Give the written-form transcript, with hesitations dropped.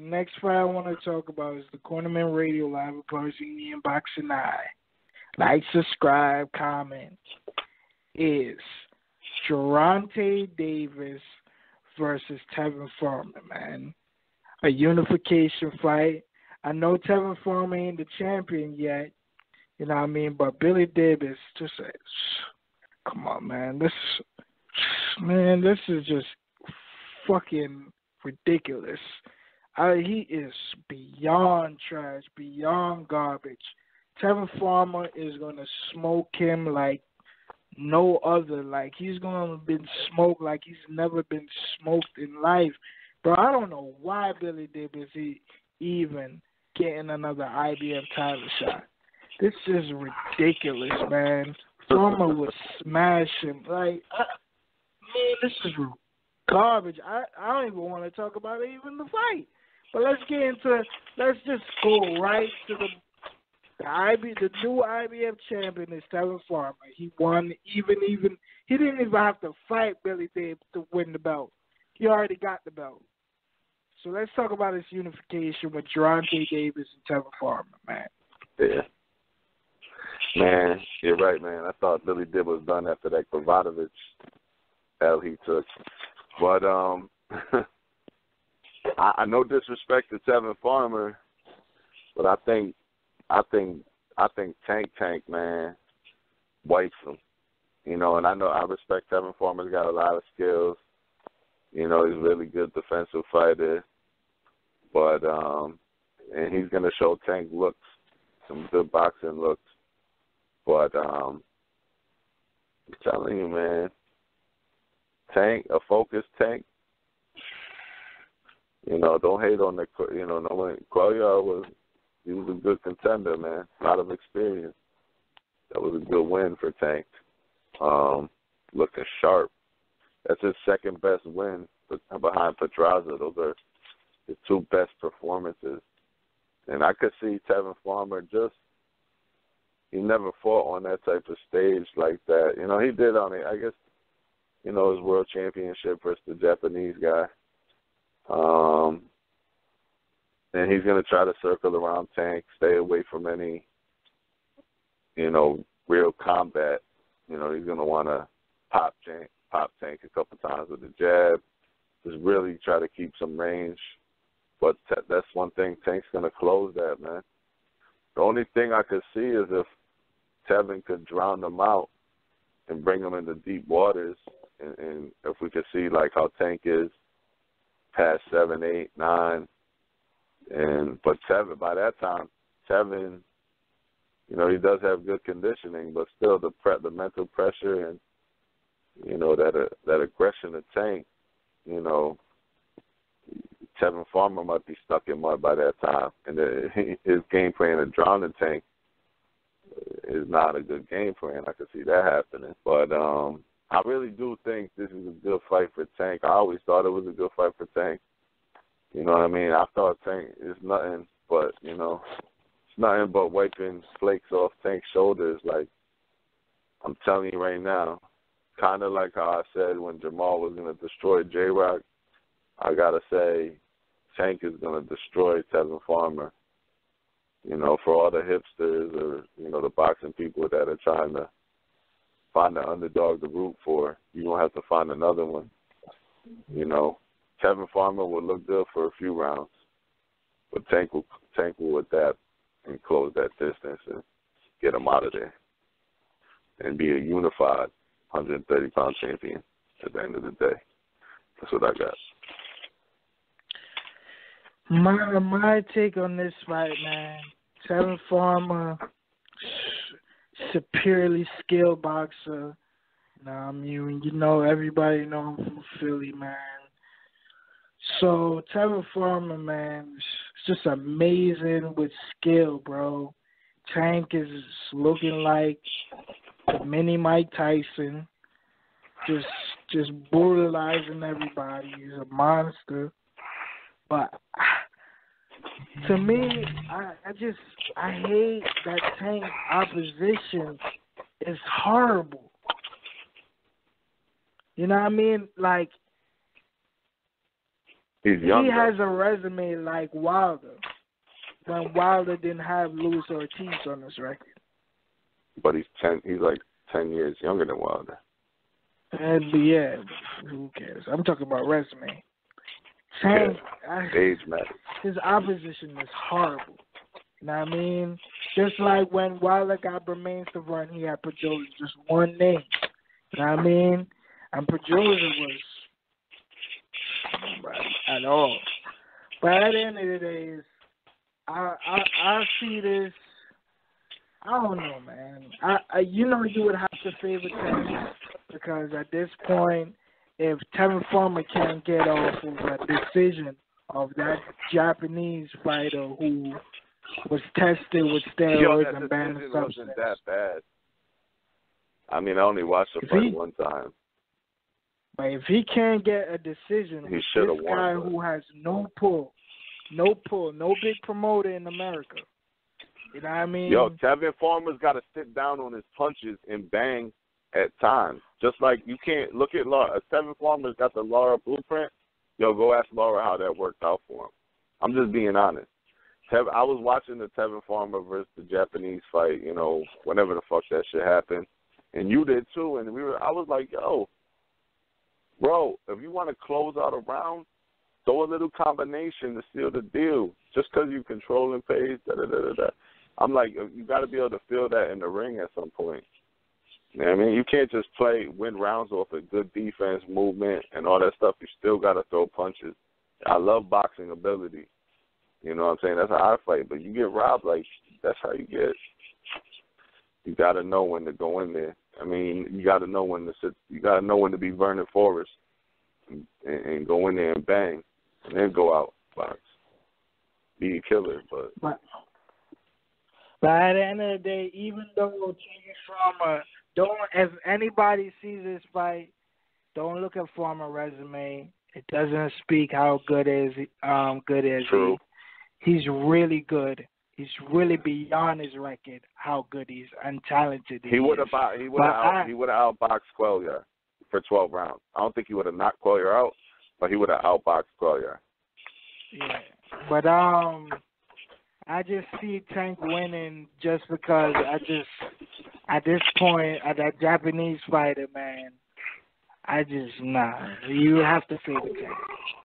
next fight I want to talk about is the Cornerman Radio Live with BARZINI and BOXINGEYE. Like, subscribe, comment. Is Gervonta Davis versus Tevin Farmer, man. A unification fight. I know Tevin Farmer ain't the champion yet, you know what I mean? But Billy Davis, just come on, man. This is just fucking ridiculous. He is beyond trash, beyond garbage. Tevin Farmer is gonna smoke him like no other. Like, he's gonna been smoked like he's never been smoked in life. Bro, I don't know why Billy Davis even getting another IBF title shot. This is ridiculous, man. Farmer would smash him. Like, man, this is garbage. I don't even want to talk about even the fight. But let's just go right to the new IBF champion is Tevin Farmer. He won even. He didn't even have to fight Billy Davis to win the belt. He already got the belt. So let's talk about this unification with Gervonta Davis and Tevin Farmer, man. Yeah. Man, you're right, man. I thought Billy Davis was done after that Kravatovic L he took. But I no disrespect to Tevin Farmer, but I think Tank, man, wipes him. You know, and I respect Tevin Farmer. He's got a lot of skills. You know, he's a really good defensive fighter. But and he's gonna show Tank looks, some good boxing looks. But I'm telling you, man, Tank, a focused Tank. You know, don't hate on the. You know, no one. Cuellar was a good contender, man. A lot of experience. That was a good win for Tank. Looking sharp. That's his second best win behind Pedraza. Those are his two best performances. And I could see Tevin Farmer he never fought on that type of stage like that. You know, he did on it, I guess, you know, his world championship versus the Japanese guy. And he's going to try to circle around Tank, stay away from any, you know, real combat. You know, he's going to want to pop Tank a couple times with the jab, just really try to keep some range. But that's one thing Tank's going to close that, man. The only thing I could see is if Tevin could drown them out and bring them into deep waters, and if we could see, like, how Tank is past 7, 8, 9. But Tevin, by that time, Tevin, you know, he does have good conditioning, but still the mental pressure and, you know, that aggression of Tank, you know, Tevin Farmer might be stuck in mud by that time. And his game plan of drowning Tank is not a good game plan. I could see that happening. But I really do think this is a good fight for Tank. I always thought it was a good fight for Tank. You know what I mean? I thought Tank is nothing but, you know, it's nothing but wiping flakes off Tank's shoulders. Like, I'm telling you right now, kind of like how I said when Jamal was going to destroy J-Rock, I got to say Tank is going to destroy Tevin Farmer. You know, for all the hipsters or, you know, the boxing people that are trying to find the underdog to root for, you're going to have to find another one. You know, Tevin Farmer will look good for a few rounds, but Tank will adapt and close that distance and get him out of there and be a unified 130-pound champion at the end of the day. That's what I got. My take on this fight, man, Tevin Farmer, superiorly skilled boxer. I mean, you know, everybody know I'm from Philly, man. So Tevin Farmer, man, it's just amazing with skill, bro. Tank is looking like the mini Mike Tyson, just brutalizing everybody. He's a monster. But to me, I hate that Tank opposition is horrible. You know what I mean? Like, He's young. He has a resume like Wilder, when Wilder didn't have Luis Ortiz on his record. But he's like 10 years younger than Wilder. And yeah, who cares? I'm talking about resume. Age matters. His opposition is horrible. You know what I mean? Just like when Wilder got Bermains to run, he had Pedroza, just one name. You know what I mean? And Pedroza was at all. But at the end of the day, I see this. I don't know, man. You would have to favor Tevin, because at this point, if Tevin Farmer can't get off of a decision of that Japanese fighter who was tested with steroids and banned substances, wasn't that bad. I mean, I only watched the fight one time. But if he can't get a decision with this guy who has no pull, no big promoter in America, you know what I mean? Yo, Tevin Farmer's got to sit down on his punches and bang at times. Just like you can't look at Laura. Tevin Farmer's got the Laura blueprint. Yo, go ask Laura how that worked out for him. I'm just being honest. I was watching the Tevin Farmer versus the Japanese fight, whenever the fuck that shit happened. And you did too. And I was like, yo, bro, if you want to close out a round, throw a little combination to seal the deal. Just because you controlling pace, da-da-da-da-da. I'm like, you got to be able to feel that in the ring at some point. You know what I mean? You can't just win rounds off of good defense, movement, and all that stuff. You still got to throw punches. I love boxing ability. You know what I'm saying? That's how I fight. But you get robbed, like, that's how you get. You got to know when to go in there. I mean, you got to know when to sit. You got to know when to be Vernon Forrest and go in there and bang, and then go out box. Be a killer, but at the end of the day, even though Tevin Farmer, if anybody sees this fight, don't look at Farmer's resume. It doesn't speak how good is True. He's really good. He's really beyond his record how good he's and talented he would is. He would have outboxed CUELLAR for 12 rounds. I don't think he would have knocked CUELLAR out, but he would have outboxed CUELLAR. Yeah, but I just see Tank winning just because at this point, at that Japanese fighter, man, you have to favor Tank.